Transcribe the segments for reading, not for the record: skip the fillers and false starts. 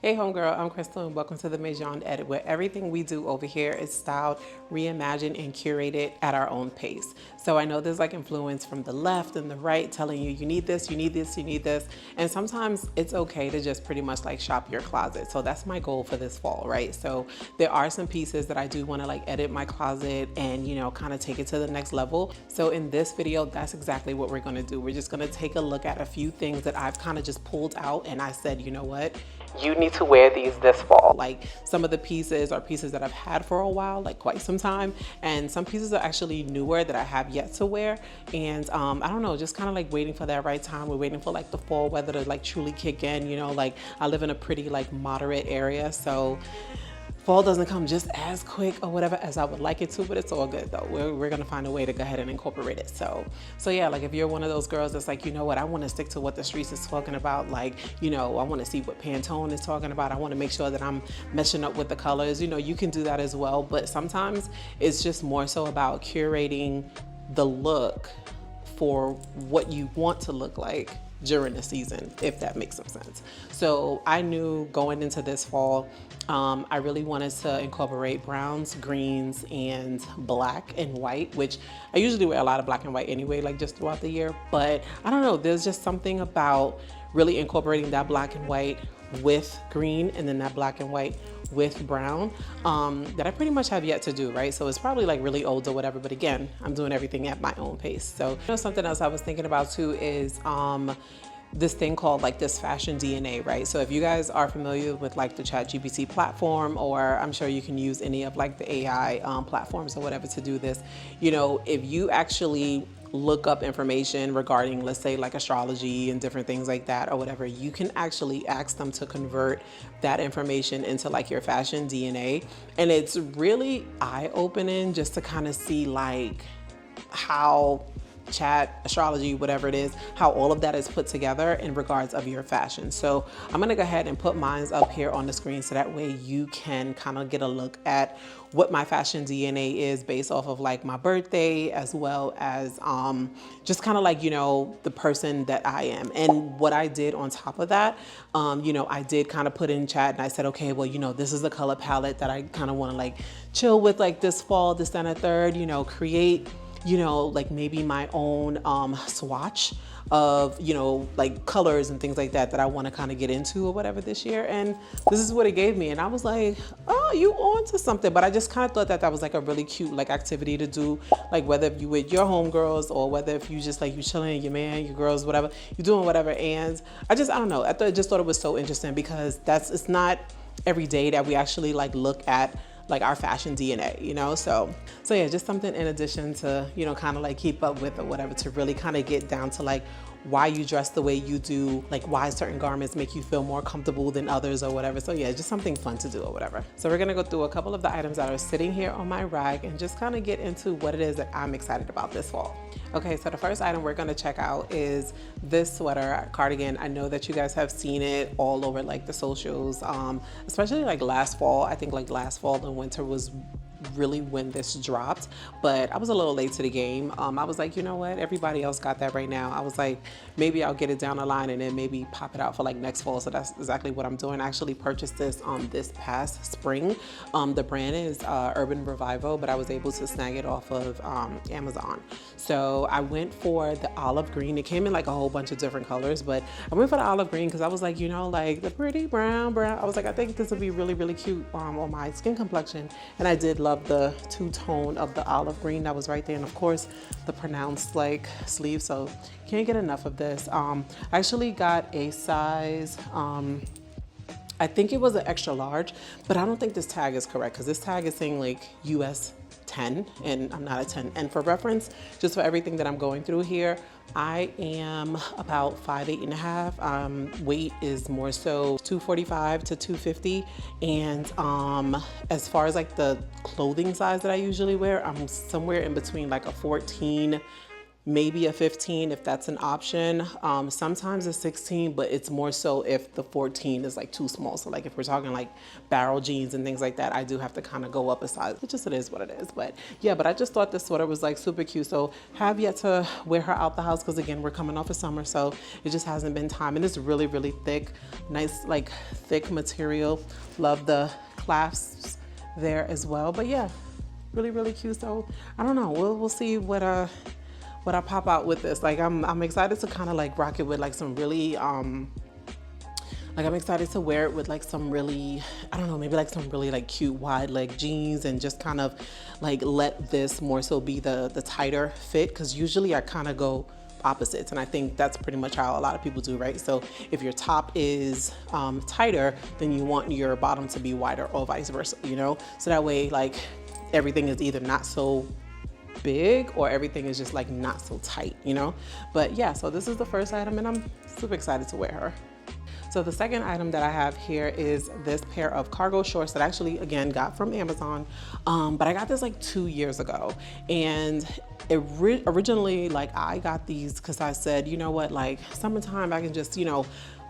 Hey homegirl, I'm Crystal and welcome to the Maisoned Edit, where everything we do over here is styled, reimagined, and curated at our own pace. So I know there's like influence from the left and the right telling you, you need this, you need this, you need this. And sometimes it's okay to just pretty much like shop your closet. So that's my goal for this fall, right? So there are some pieces that I do want to like edit my closet and, you know, kind of take it to the next level. So in this video, that's exactly what we're going to do. We're just going to take a look at a few things that I've kind of just pulled out and I said, you know what? You need to wear these this fall. Like some of the pieces are pieces that I've had for a while, like quite some time, and some pieces are actually newer that I have yet to wear. And I don't know, just kind of like waiting for that right time. We're waiting for like the fall weather to like truly kick in, you know, like I live in a pretty like moderate area, so fall doesn't come just as quick or whatever as I would like it to, but it's all good though. We're gonna find a way to go ahead and incorporate it. So yeah, like if you're one of those girls that's like, you know what, I wanna stick to what the streets is talking about. Like, you know, I wanna see what Pantone is talking about. I wanna make sure that I'm meshing up with the colors. You know, you can do that as well, but sometimes it's just more so about curating the look for what you want to look like during the season, if that makes some sense. So I knew going into this fall, I really wanted to incorporate browns, greens, and black and white, which I usually wear a lot of black and white anyway, like just throughout the year. But I don't know, there's just something about really incorporating that black and white with green and then that black and white with brown that I pretty much have yet to do, right? So it's probably like really old or whatever, but again, I'm doing everything at my own pace. So you know, something else I was thinking about too is this thing called like this fashion DNA, right? So if you guys are familiar with like the ChatGPT platform, or I'm sure you can use any of like the AI platforms or whatever to do this, you know, if you actually look up information regarding, let's say like astrology and different things like that or whatever, you can actually ask them to convert that information into like your fashion DNA. And it's really eye-opening just to kind of see like how chat, astrology, whatever it is, how all of that is put together in regards of your fashion. So I'm gonna go ahead and put mine up here on the screen so that way you can kind of get a look at what my fashion DNA is based off of like my birthday, as well as just kind of like, you know, the person that I am. And what I did on top of that, you know, I did kind of put in chat and I said, okay, well, you know, this is the color palette that I kind of want to like chill with like this fall, this, then, a third, you know, create, you know, like maybe my own swatch of, you know, like colors and things like that that I want to kind of get into or whatever this year. And this is what it gave me. And I was like, oh, you on to something. But I just kind of thought that that was like a really cute like activity to do, like whether you with your homegirls or whether if you just like you chilling, your man, your girls, whatever, you're doing whatever. And I don't know. I just thought it was so interesting because it's not every day that we actually like look at like our fashion DNA, you know? So yeah, just something in addition to, you know, kind of like keep up with or whatever, to really kind of get down to like why you dress the way you do, like why certain garments make you feel more comfortable than others or whatever. So yeah, just something fun to do or whatever. So we're gonna go through a couple of the items that are sitting here on my rack and just kind of get into what it is that I'm excited about this fall. Okay, so the first item we're gonna check out is this sweater cardigan. I know that you guys have seen it all over like the socials, especially like last fall. I think like last fall and winter was really when this dropped, but I was a little late to the game. I was like, you know what, everybody else got that right now. I was like, maybe I'll get it down the line and then maybe pop it out for like next fall. So that's exactly what I'm doing. I actually purchased this this past spring. The brand is Urban Revival, but I was able to snag it off of Amazon. So I went for the olive green. It came in like a whole bunch of different colors, but I went for the olive green because I was like, you know, like the pretty brown. I was like, I think this would be really, really cute on my skin complexion. And I did love the two-tone of the olive green that was right there, and of course the pronounced like sleeve, so can't get enough of this. I actually got a size I think it was an extra large, but I don't think this tag is correct because this tag is saying like US 10 and I'm not a 10. And for reference, just for everything that I'm going through here, I am about 5'8.5". Weight is more so 245 to 250. And as far as like the clothing size that I usually wear, I'm somewhere in between like a 14 maybe a 15 if that's an option. Sometimes a 16, but it's more so if the 14 is like too small. So like if we're talking like barrel jeans and things like that, I do have to kind of go up a size. It just, it is what it is. But yeah, but I just thought this sweater was like super cute. So have yet to wear her out the house because again, we're coming off of summer, so it just hasn't been time. And it's really, really thick, nice like thick material. Love the clasps there as well. But yeah, really, really cute. So I don't know, we'll see what I pop out with this. Like I'm excited to kind of like rock it with like some really like I'm excited to wear it with like some really, I don't know, maybe like some really like cute wide leg jeans, and just kind of like let this more so be the tighter fit, because usually I kind of go opposites, and I think that's pretty much how a lot of people do, right? So if your top is tighter, then you want your bottom to be wider, or vice versa, you know? So that way like everything is either not so big or everything is just like not so tight, you know? But yeah, so this is the first item and I'm super excited to wear her. So the second item that I have here is this pair of cargo shorts that I actually, again, got from Amazon. But I got this like 2 years ago. And originally, like I got these because I said, you know what, like summertime, I can just, you know,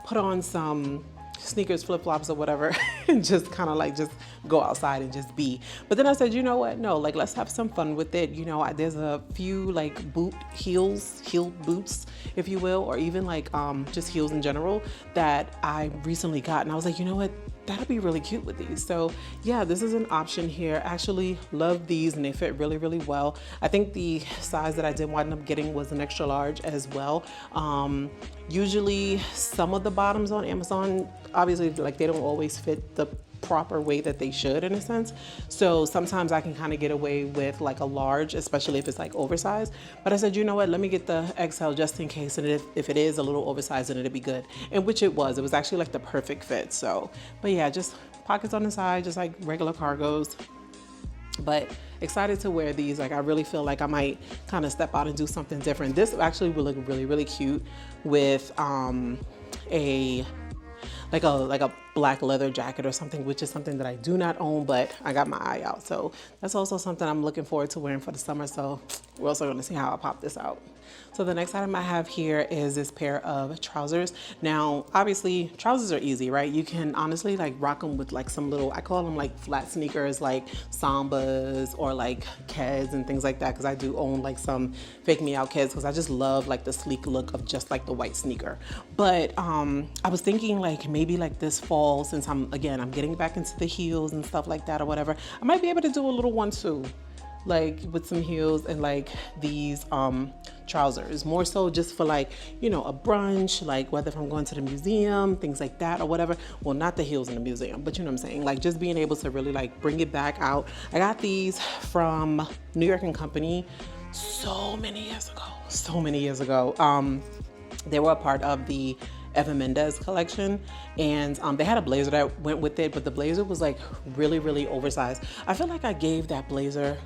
put on some sneakers, flip-flops or whatever and just kind of like just go outside and just be. But then I said, you know what, no, like let's have some fun with it. You know, there's a few like heeled boots, if you will, or even like just heels in general that I recently got, and I was like, you know what, that'll be really cute with these. So yeah, this is an option here. Actually love these and they fit really, really well. I think the size that I did wind up getting was an extra large as well. Usually some of the bottoms on Amazon, obviously like they don't always fit the proper way that they should in a sense. So sometimes I can kind of get away with like a large, especially if it's like oversized. But I said, you know what, let me get the XL just in case. And if it is a little oversized, then it'll be good. And which it was. It was actually like the perfect fit. So, but yeah, just pockets on the side, just like regular cargos. But excited to wear these. Like I really feel like I might kind of step out and do something different. This actually will look really, really cute with a black leather jacket or something, which is something that I do not own, but I got my eye out. So that's also something I'm looking forward to wearing for the summer. So we're also going to see how I pop this out. So the next item I have here is this pair of trousers. Now, obviously trousers are easy, right? You can honestly like rock them with like some little, I call them like flat sneakers, like Sambas or like Keds and things like that. Cause I do own like some Fake Me Out Keds, cause I just love like the sleek look of just like the white sneaker. But I was thinking like maybe like this fall, since I'm getting back into the heels and stuff like that or whatever, I might be able to do a little one too, like with some heels and like these trousers, more so just for like, you know, a brunch, like whether if I'm going to the museum, things like that or whatever. Well, not the heels in the museum, but you know what I'm saying, like just being able to really like bring it back out. I got these from New York and Company so many years ago. They were a part of the Eva Mendes collection, and they had a blazer that went with it, but the blazer was like really, really oversized. I feel like I gave that blazer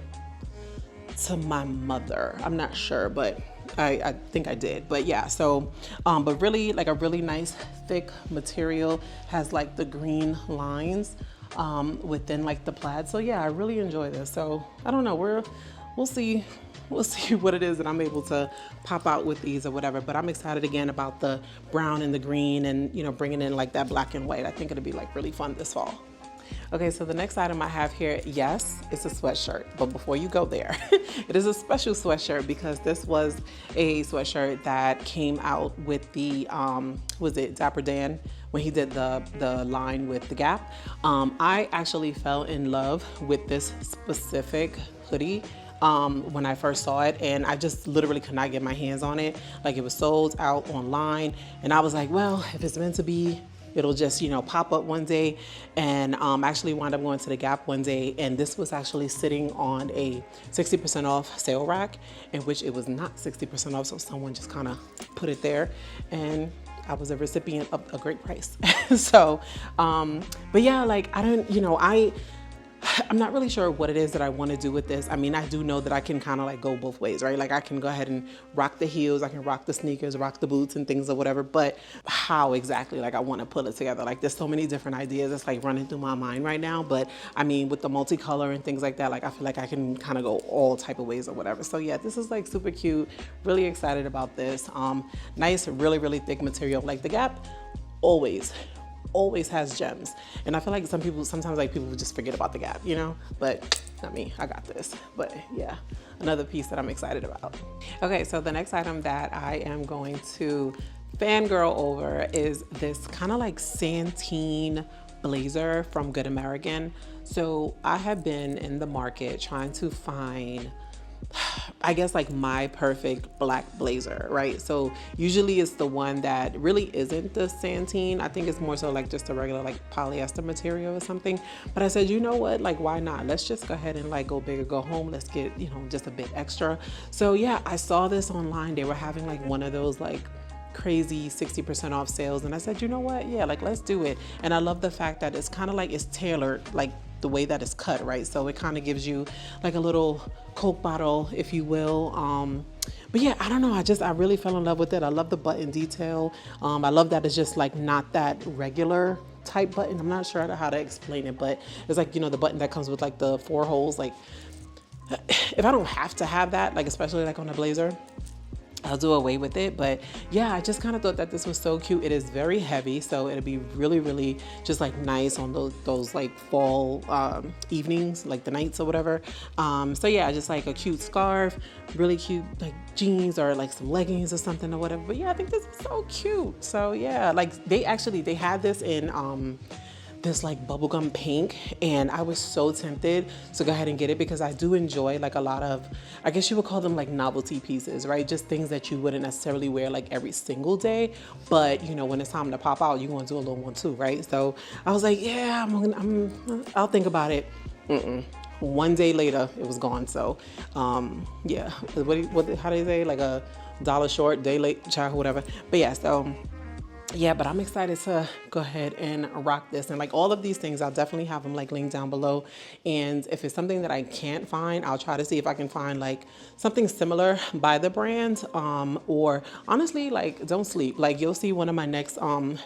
to my mother. I'm not sure, but I think I did. But yeah, so but really like a really nice thick material, has like the green lines within like the plaid. So yeah, I really enjoy this. So I don't know, we'll see what it is that I'm able to pop out with these or whatever. But I'm excited again about the brown and the green, and you know, bringing in like that black and white. I think it'll be like really fun this fall. Okay, so the next item I have here, yes, it's a sweatshirt. But before you go there, it is a special sweatshirt because this was a sweatshirt that came out with the, was it Dapper Dan? When he did the line with the Gap. I actually fell in love with this specific hoodie when I first saw it, and I just literally could not get my hands on it. Like it was sold out online, and I was like, well, if it's meant to be, it'll just, you know, pop up one day. And actually wound up going to the Gap one day, and this was actually sitting on a 60% off sale rack, in which it was not 60% off, so someone just kind of put it there, and I was a recipient of a great price. So, but yeah, like I don't, you know, I'm not really sure what it is that I want to do with this. I mean, I do know that I can kind of like go both ways, right? Like I can go ahead and rock the heels, I can rock the sneakers, rock the boots and things or whatever, but how exactly like I want to pull it together? Like there's so many different ideas that's like running through my mind right now, but I mean, with the multicolor and things like that, like I feel like I can kind of go all type of ways or whatever. So yeah, this is like super cute. Really excited about this. Nice, really, really thick material. Like the Gap always has gems, and I feel like sometimes like people just forget about the Gap, you know, but not me, I got this. But yeah, another piece that I'm excited about. Okay, so the next item that I am going to fangirl over is this kind of like Santine blazer from Good American. So I have been in the market trying to find, I guess, like my perfect black blazer, right? So usually it's the one that really isn't the Santine. I think it's more so like just a regular like polyester material or something. But I said, you know what, like why not? Let's just go ahead and like go big or go home. Let's get, you know, just a bit extra. So yeah, I saw this online. They were having like one of those like crazy 60% off sales, and I said, you know what, yeah, like let's do it. And I love the fact that it's kind of like it's tailored, like the way that it's cut, right? So it kind of gives you like a little Coke bottle, if you will. But yeah, I don't know, I really fell in love with it. I love the button detail. I love that it's just like not that regular type button. I'm not sure how to explain it, but it's like, you know, the button that comes with like the 4 holes. Like if I don't have to have that, like especially like on a blazer, I'll do away with it. But yeah, I just kind of thought that this was so cute. It is very heavy, so it'll be really, really just like nice on those like fall evenings, like the nights or whatever. So yeah, just like a cute scarf, really cute like jeans or like some leggings or something or whatever. But yeah, I think this is so cute. So yeah, like they had this in this like bubblegum pink, and I was so tempted to go ahead and get it because I do enjoy like a lot of, I guess you would call them like novelty pieces, right? Just things that you wouldn't necessarily wear like every single day, but you know, when it's time to pop out, you want to do a little one too, right? So I was like, yeah, I'll think about it. One day later, it was gone. So yeah, how do they say, like a dollar short, day late, child, whatever. But yeah, so yeah, but I'm excited to go ahead and rock this. And like all of these things, I'll definitely have them like linked down below. And if it's something that I can't find, I'll try to see if I can find like something similar by the brand. Or honestly, like don't sleep. Like you'll see one of my next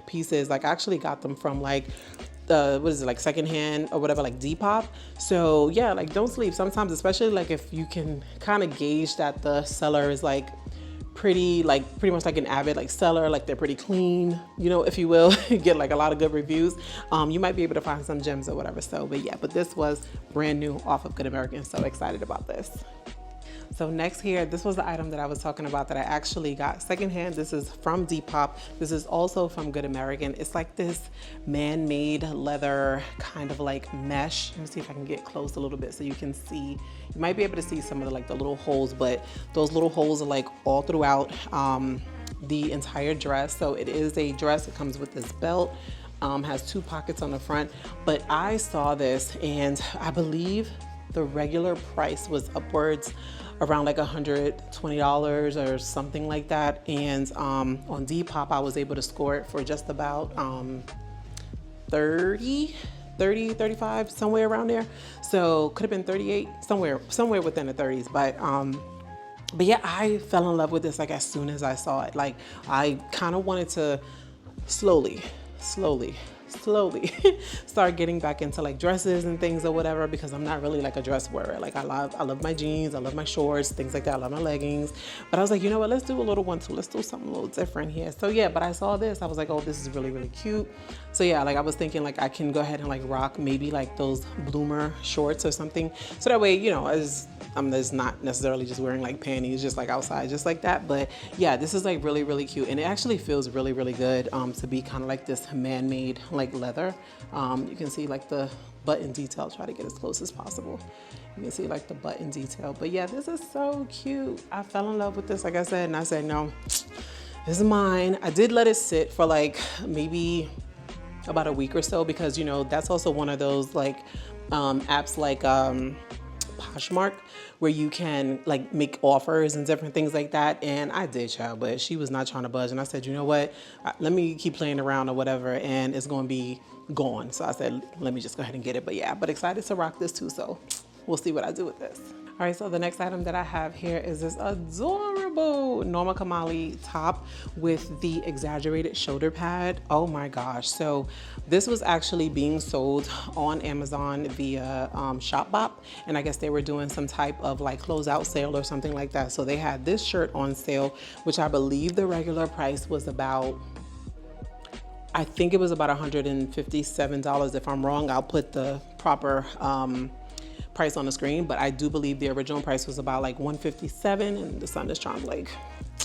pieces, like I actually got them from like what is it, like Secondhand or whatever, like Depop. So yeah, like don't sleep. Sometimes, especially like if you can kind of gauge that the seller is like pretty much like an avid like seller, like they're pretty clean, you know, if you will, get like a lot of good reviews, you might be able to find some gems or whatever. So but yeah, but this was brand new off of Good American, so excited about this. So next here, this was the item that I was talking about that I actually got secondhand. This is from Depop. This is also from Good American. It's like this man-made leather kind of like mesh. Let me see if I can get close a little bit so you can see. You might be able to see some of the like the little holes, but those little holes are like all throughout the entire dress. So it is a dress. It comes with this belt. Has 2 pockets on the front. But I saw this and I believe the regular price was upwards around like $120 or something like that. And on Depop, I was able to score it for just about 30, 35, somewhere around there. So could have been 38, somewhere within the 30s. But yeah, I fell in love with this like as soon as I saw it. Like I kind of wanted to slowly start getting back into like dresses and things or whatever, because I'm not really like a dress wearer. Like I love my jeans, I love my shorts, things like that. I love my leggings. But I was like, you know what, let's do a little one too. Let's do something a little different here. So yeah, but I saw this, I was like, oh, this is really, really cute. So yeah, like I was thinking like I can go ahead and like rock maybe like those bloomer shorts or something. So that way, you know, as I'm just not necessarily just wearing like panties just like outside just like that. But yeah, this is like really, really cute, and it actually feels really, really good to be kind of like this man-made like leather. You can see like the button detail. Try to get as close as possible. You can see like the button detail. But yeah, this is so cute. I fell in love with this, like I said, and I said, no, this is mine. I did let it sit for like maybe about a week or so, because you know that's also one of those like apps like Poshmark, where you can like make offers and different things like that. And I did, child, but she was not trying to budge. And I said, you know what, let me keep playing around or whatever, and it's going to be gone. So I said, let me just go ahead and get it. But yeah, but excited to rock this too. So we'll see what I do with this. All right, so the next item that I have here is this adorable Norma Kamali top with the exaggerated shoulder pad. Oh my gosh. So this was actually being sold on Amazon via Shopbop. And I guess they were doing some type of like closeout sale or something like that. So they had this shirt on sale, which I believe the regular price was about, I think it was about $157. If I'm wrong, I'll put the proper price on the screen, but I do believe the original price was about like $157, and the sun is trying to like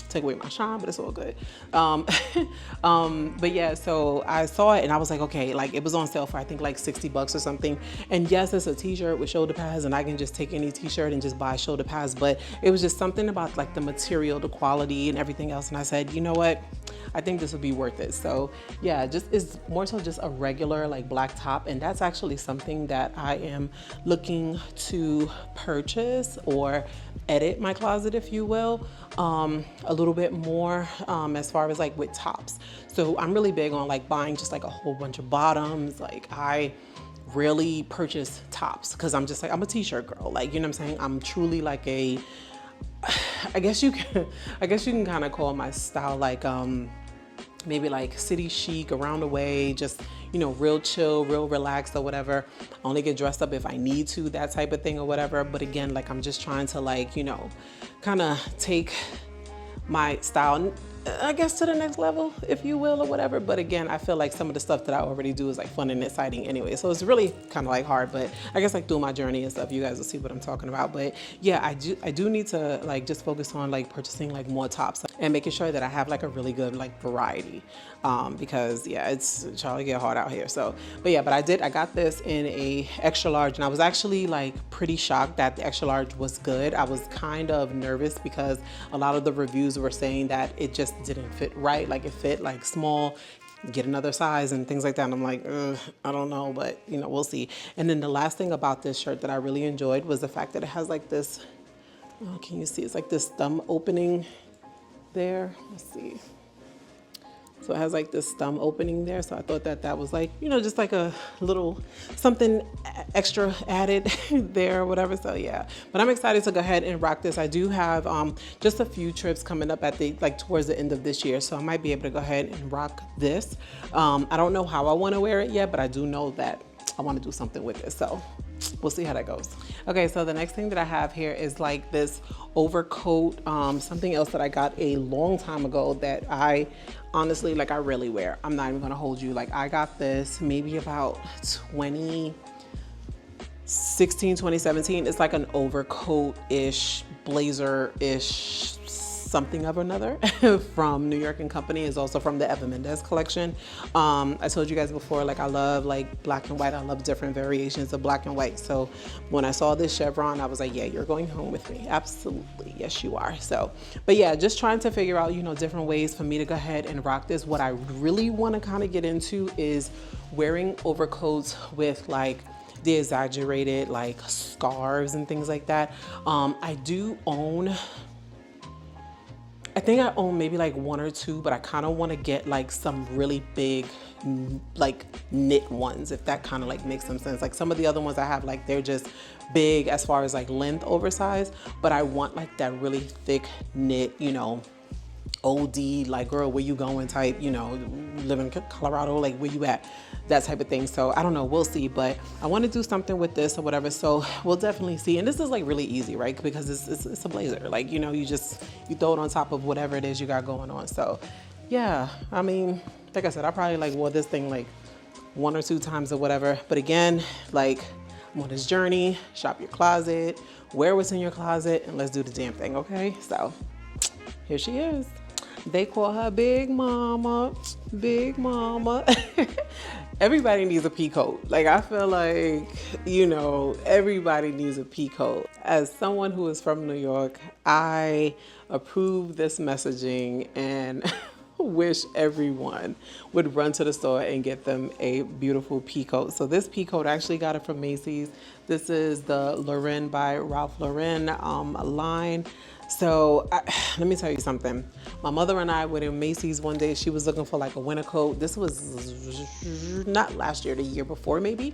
take away my shine, but it's all good. But yeah, so I saw it and I was like, okay, like it was on sale for I think like 60 bucks or something. And yes, it's a t-shirt with shoulder pads, and I can just take any t-shirt and just buy shoulder pads, but it was just something about like the material, the quality and everything else. And I said, you know what? I think this would be worth it. So yeah, just it's more so just a regular like black top. And that's actually something that I am looking to purchase or edit my closet, if you will, a little bit more as far as like with tops. So I'm really big on like buying just like a whole bunch of bottoms. Like I rarely purchase tops because I'm just like, I'm a t-shirt girl. Like, you know what I'm saying? I'm truly like a, I guess you can kind of call my style like maybe like city chic, around the way, just, you know, real chill, real relaxed or whatever. I only get dressed up if I need to, that type of thing or whatever. But again, like I'm just trying to like, you know, kind of take my style, I guess, to the next level, if you will, or whatever. But again, I feel like some of the stuff that I already do is like fun and exciting anyway. So it's really kind of like hard, but I guess like through my journey and stuff, you guys will see what I'm talking about. But yeah, I do need to like just focus on like purchasing like more tops and making sure that I have like a really good like variety. Because yeah, it's trying to get hard out here. So, but yeah, but I got this in a extra large, and I was actually like pretty shocked that the extra large was good. I was kind of nervous because a lot of the reviews were saying that it just didn't fit right. Like it fit like small, get another size and things like that. And I'm like, I don't know, but you know, we'll see. And then the last thing about this shirt that I really enjoyed was the fact that it has like this, oh, can you see? It's like this thumb opening there. Let's see. So it has like this thumb opening there. So I thought that that was like, you know, just like a little something extra added there or whatever. So yeah, but I'm excited to go ahead and rock this. I do have just a few trips coming up at the, like towards the end of this year. So I might be able to go ahead and rock this. I don't know how I want to wear it yet, but I do know that I want to do something with it. So we'll see how that goes. Okay, so the next thing that I have here is like this overcoat, something else that I got a long time ago that I honestly, like I rarely wear. I'm not even gonna hold you. Like I got this maybe about 2016, 2017. It's like an overcoat-ish, blazer-ish, something of another from New York & Company. Is also from the Eva Mendes collection. I told you guys before, like I love like black and white. I love different variations of black and white. So when I saw this chevron, I was like, yeah, you're going home with me. Absolutely, yes you are. So, but yeah, just trying to figure out, you know, different ways for me to go ahead and rock this. What I really want to kind of get into is wearing overcoats with like the exaggerated like scarves and things like that. I do own, I think I own maybe like one or two, but I kind of want to get like some really big like knit ones, if that kind of like makes some sense. Like some of the other ones I have, like they're just big as far as like length, oversized, but I want like that really thick knit, you know, OD, like girl, where you going type, you know, live in Colorado, like where you at, that type of thing. So I don't know, we'll see, but I want to do something with this or whatever. So we'll definitely see. And this is like really easy, right? Because it's a blazer, like, you know, you throw it on top of whatever it is you got going on. So yeah, I mean, like I said, I probably like wore this thing like one or two times or whatever. But again, like I'm on this journey, shop your closet, wear what's in your closet, and let's do the damn thing, okay? So here she is. They call her Big Mama, Big Mama. Everybody needs a pea coat. Like I feel like, you know, everybody needs a pea coat. As someone who is from New York, I approve this messaging, and wish everyone would run to the store and get them a beautiful pea coat. So this pea coat, I actually got it from Macy's. This is the Lauren by Ralph Lauren line. So let me tell you something. My mother and I went in Macy's one day. She was looking for like a winter coat. This was not last year, the year before maybe.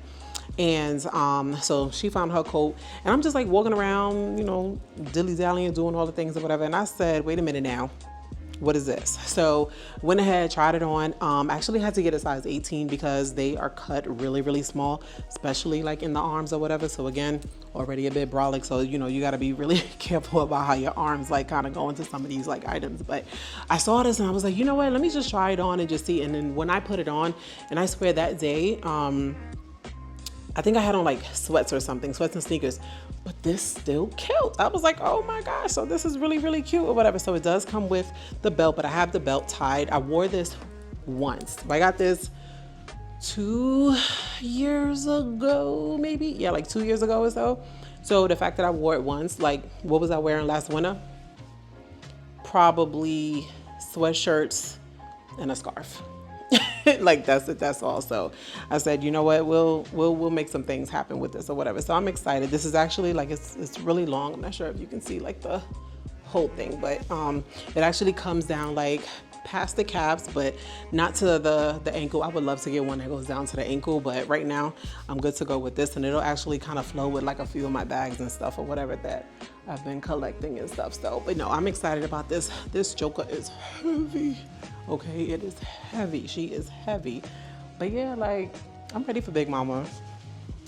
And so she found her coat, and I'm just like walking around, you know, dilly-dallying, doing all the things or whatever. And I said, wait a minute now, what is this? So went ahead, tried it on. Actually had to get a size 18 because they are cut really, really small, especially like in the arms or whatever. So again, already a bit brolic. So, you know, you got to be really careful about how your arms like kind of go into some of these like items. But I saw this and I was like, you know what, let me just try it on and just see. And then when I put it on, and I swear that day, I think I had on like sweats or something, sweats and sneakers, but this still killed. I was like, oh my gosh, so this is really, really cute or whatever. So it does come with the belt, but I have the belt tied. I wore this once. I got this 2 years ago, maybe. Yeah, like 2 years ago or so. So the fact that I wore it once, like what was I wearing last winter? Probably sweatshirts and a scarf. Like that's it, that's all. So I said, you know what, we'll make some things happen with this or whatever. So I'm excited. This is actually like it's really long. I'm not sure if you can see like the whole thing, but it actually comes down like past the calves, but not to the ankle. I would love to get one that goes down to the ankle, but right now I'm good to go with this, and it'll actually kind of flow with like a few of my bags and stuff or whatever that I've been collecting and stuff. So, but no, I'm excited about this. This joker is heavy. Okay, it is heavy. She is heavy. But yeah, like I'm ready for Big Mama.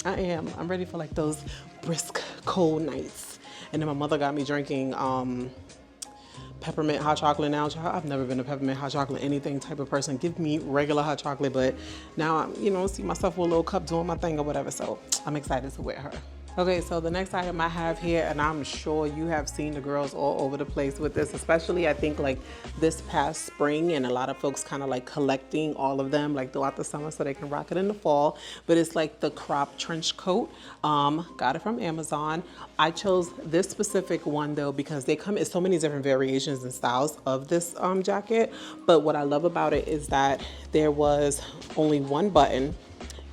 I am. I'm ready for like those brisk cold nights. And then my mother got me drinking peppermint hot chocolate now. I've never been a peppermint hot chocolate anything type of person. Give me regular hot chocolate, but now I'm, you know, see myself with a little cup doing my thing or whatever. So I'm excited to wear her. Okay, so the next item I have here, and I'm sure you have seen the girls all over the place with this, especially I think like this past spring, and a lot of folks kind of like collecting all of them like throughout the summer so they can rock it in the fall. But it's like the crop trench coat. Got it from Amazon. I chose this specific one though because they come in so many different variations and styles of this jacket. But what I love about it is that there was only one button,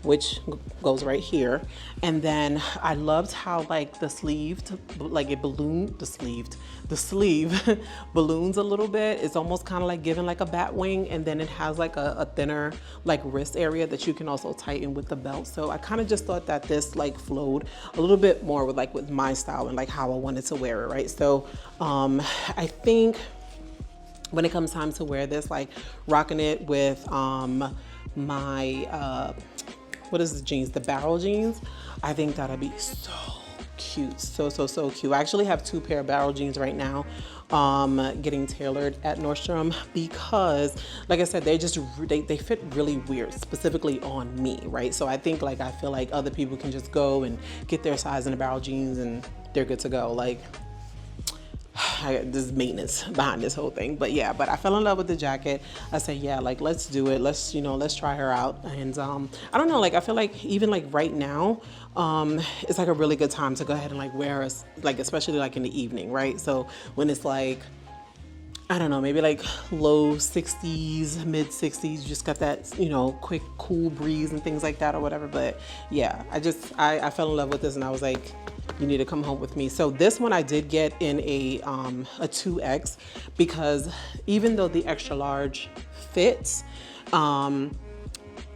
which goes right here. And then I loved how like the sleeve, like it ballooned, the sleeve balloons a little bit. It's almost kind of like giving like a bat wing. And then it has like a thinner like wrist area that you can also tighten with the belt. So I kind of just thought that this like flowed a little bit more with like with my style and like how I wanted to wear it, right? So I think when it comes time to wear this, like rocking it with my, what is the jeans? The barrel jeans. I think that'll be so cute. So cute. I actually have 2 pair of barrel jeans right now getting tailored at Nordstrom because like I said, they fit really weird, specifically on me, right? So I think like I feel like other people can just go and get their size in the barrel jeans and they're good to go. Like there's maintenance behind this whole thing, but yeah, but I fell in love with the jacket. I said, yeah, like let's do it. Let's, you know, let's try her out. And I don't know, like I feel like even like right now, it's like a really good time to go ahead and like wear us, like especially like in the evening, right? So when it's like, I don't know, maybe like low 60s, mid 60s, just got that, you know, quick cool breeze and things like that or whatever. But yeah, I fell in love with this and I was like, you need to come home with me. So this one I did get in a 2X because even though the extra large fits,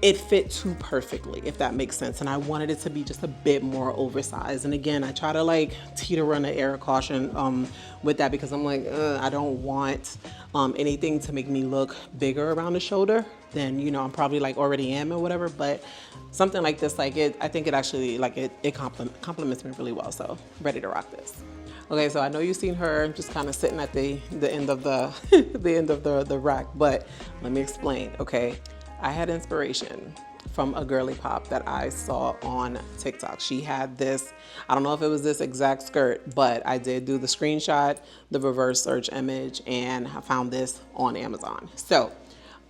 it fit too perfectly, if that makes sense. And I wanted it to be just a bit more oversized. And again, I try to like teeter on the air of caution with that because I'm like, I don't want anything to make me look bigger around the shoulder than, you know, I'm probably like already am or whatever. But something like this, like I think it actually like it complements me really well. So ready to rock this. Okay, so I know you've seen her just kind of sitting at the end of the the end of the rack, but let me explain. Okay, I had inspiration from a girly pop that I saw on TikTok. She had this, I don't know if it was this exact skirt, but I did do the screenshot, the reverse search image, and I found this on Amazon. So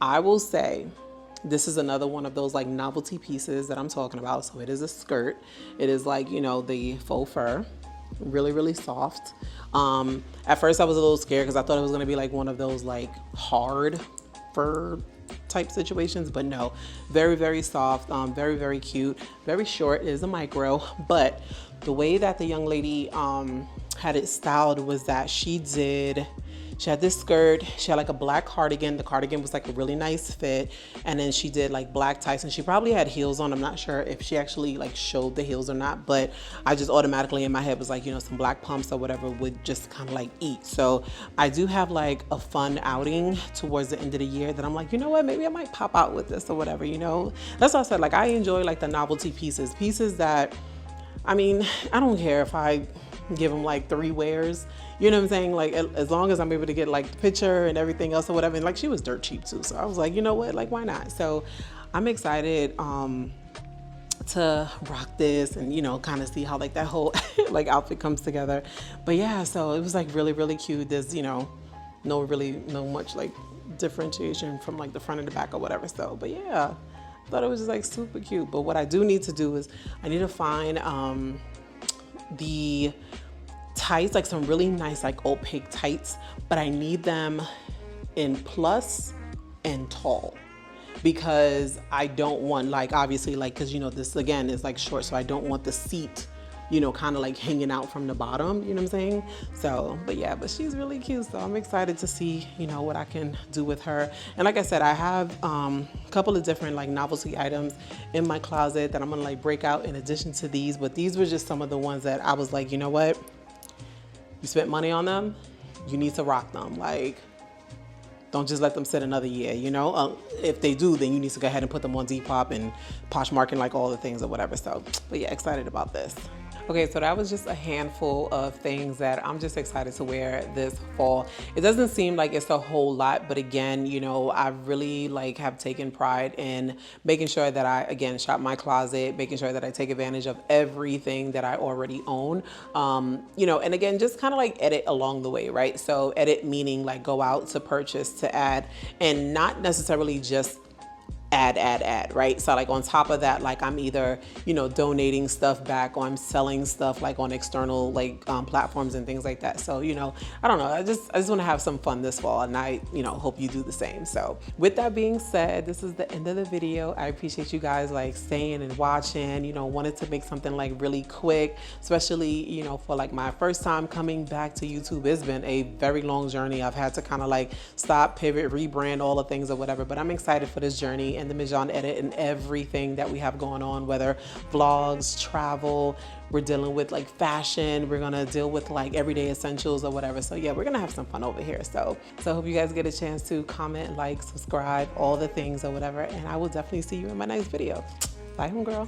I will say this is another one of those like novelty pieces that I'm talking about. So it is a skirt. It is like, you know, the faux fur, really, really soft. At first I was a little scared because I thought it was gonna be like one of those like hard fur type situations, but no, very soft, very cute, very short. It is a micro, but the way that the young lady had it styled was that she had this skirt, she had like a black cardigan. The cardigan was like a really nice fit, and then she did like black tights, and she probably had heels on. I'm not sure if she actually like showed the heels or not, but I just automatically in my head was like, you know, some black pumps or whatever would just kind of like eat. So I do have like a fun outing towards the end of the year that I'm like, you know what, maybe I might pop out with this or whatever, you know. That's what I said, like I enjoy like the novelty pieces that, I mean, I don't care if I give them like 3 wears, you know what I'm saying? Like as long as I'm able to get like the picture and everything else or whatever. And like she was dirt cheap too, so I was like, you know what, like why not? So I'm excited to rock this and, you know, kind of see how like that whole like outfit comes together. But yeah, so it was like really cute. There's, you know, no much like differentiation from like the front and the back or whatever. So but yeah, I thought it was just like super cute. But what I do need to do is I need to find the tights, like some really nice like opaque tights, but I need them in plus and tall, because I don't want like, obviously like, because you know this again is like short, so I don't want the seat, you know, kind of like hanging out from the bottom, you know what I'm saying? So but yeah, but she's really cute, so I'm excited to see, you know, what I can do with her. And like I said, I have a couple of different like novelty items in my closet that I'm gonna like break out in addition to these, but these were just some of the ones that I was like, you know what, you spent money on them, you need to rock them. Like, don't just let them sit another year, you know? If they do, then you need to go ahead and put them on Depop and Poshmark and like all the things or whatever. So, but yeah, excited about this. Okay, so that was just a handful of things that I'm just excited to wear this fall. It doesn't seem like it's a whole lot, but again, you know, I really like have taken pride in making sure that I, again, shop my closet, making sure that I take advantage of everything that I already own. You know, and again, just kind of like edit along the way, right? So edit meaning like go out to purchase, to add, and not necessarily just add, right? So like on top of that, like I'm either, you know, donating stuff back, or I'm selling stuff like on external like platforms and things like that. So, you know, I don't know, I just want to have some fun this fall, and I, you know, hope you do the same. So with that being said, this is the end of the video. I appreciate you guys like staying and watching. You know, wanted to make something like really quick, especially, you know, for like my first time coming back to YouTube. It's been a very long journey. I've had to kind of like stop, pivot, rebrand, all the things or whatever, but I'm excited for this journey and the Maisoned edit and everything that we have going on, whether vlogs, travel, we're dealing with like fashion, we're gonna deal with like everyday essentials or whatever. So yeah, we're gonna have some fun over here. So I hope you guys get a chance to comment, like, subscribe, all the things or whatever, and I will definitely see you in my next video. Bye, homegirl.